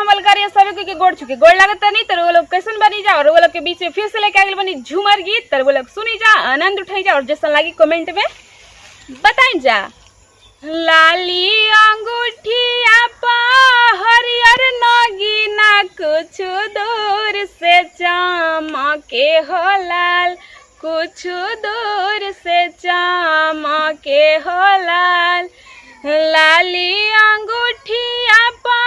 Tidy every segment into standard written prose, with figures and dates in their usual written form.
प्रणाम हमल कार्य सभी को के गोड़ चुके गोड़ लागत नहीं तो वो लोग कैसन बनी जा और वो लोग के बीच में फिर से लेके आगे बनी झूमर गीत तो वो लोग सुनी जा आनंद उठाई जा और जैसा लगी कमेंट में बताई जा। लाली अंगूठिया पा हरियर नगीना कुछ दूर से चमके हो लाल, कुछ दूर से चमके हो लाल। लाली अंगूठिया पा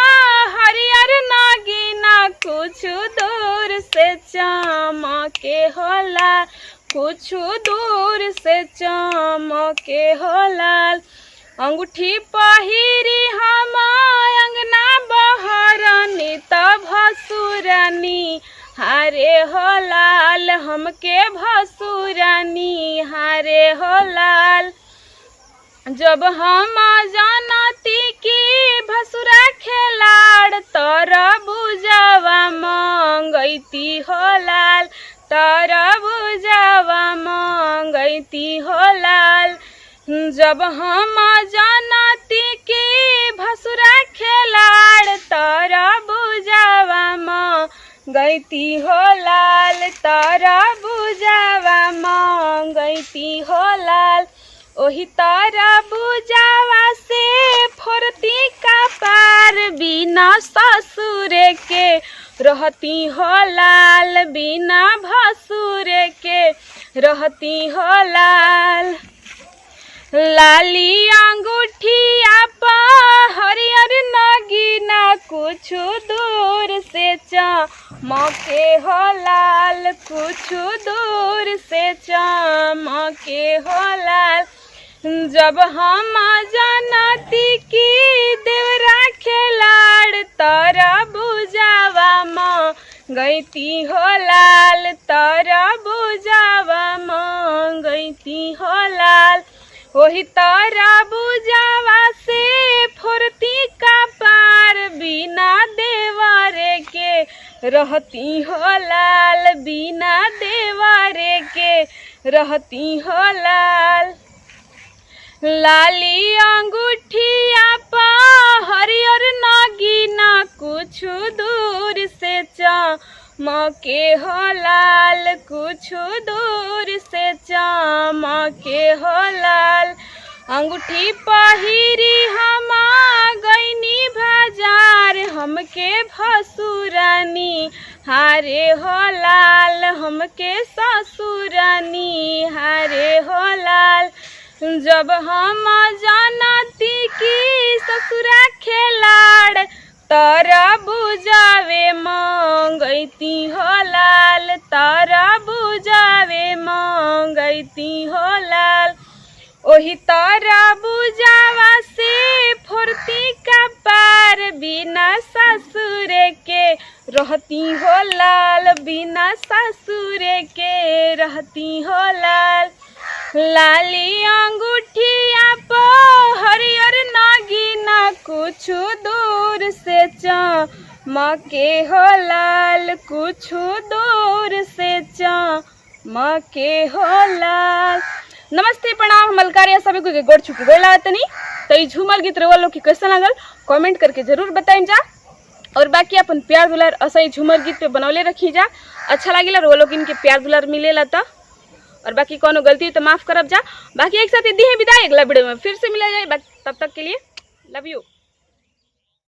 हरियर नगीना कुछ दूर से चमके हो लाल, कुछ दूर से चमके हो लाल। अंगूठी पहिरी हम अंगना बहरनी तब भसुरनी हारे हो लाल, हमके भसुरनी हारे हो लाल। जब हम जानती कि भसुरा खेलाड़ तरबूजवा मंगैती हो लाल, तरबूजवा मंगैती हो लाल। जब हम जानती कि भसुरा खेलाड़ तरबूजवा मंगैती हो लाल, तरबूजवा मंगैती हो लाल। ओही तरबूजवा से फोरती का पार बिना ससुर के रहती हो लाल, बिना भसुर के रहती हो लाल। लाली अंगूठिया पा हरियर नगीना कुछ दूर से चमके हो लाल, कुछ दूर से चमके हो लाल। जब हम जानती कि देवरा खेलाड़ तरबूजवा मंगैती हो लाल, तरबूजवा मंगैती हो लाल। वही तरबूजवा से फोरती का पार बिना देवरे के रहती हो लाल, बिना देवरे के रहती हो लाल। लाली अंगूठिया पा हरियर नगीना कुछ दूर से चमके हो लाल, कुछ दूर से चमके हो लाल। अंगूठी पहिरी हम गईनी बाजार हमके भसुरानी हारे हो लाल, हमके ससुरानी हारे हो लाल। जब हम जानती कि ससुरा खेलाड़ तरबूजवे मंगैती हो लाल, तरबूजवे मंगैती हो लाल। ओही तरबूजवा से फोरती का पार बिना ससुर के रहती हो लाल, बिना ससुर के रहती हो लाल। लाली अंगूठिया पा हरियर नगीना कुछ दूर से चमके हो लाल, कुछ दूर से चमके हो लाल। नमस्ते प्रणाम हमल कार्य सभी को के गोड़ चुकी गोड़ लागत नहीं तो ये झूमर गीत रवा लोग की कैसा लागल कमेंट करके जरूर बताएं जा। और बाकी अपन प्यार दुलार असही झूमर गीत पे बनौले रखी जा। अच्छा लगे वो लोग इनके प्यार दुलार मिलेला तो और बाकी कोनो गलती तो माफ करब जा। बाकी एक साथ दी है विदाई, अगला वीडियो में फिर से मिला जाए। तब तक के लिए लव यू।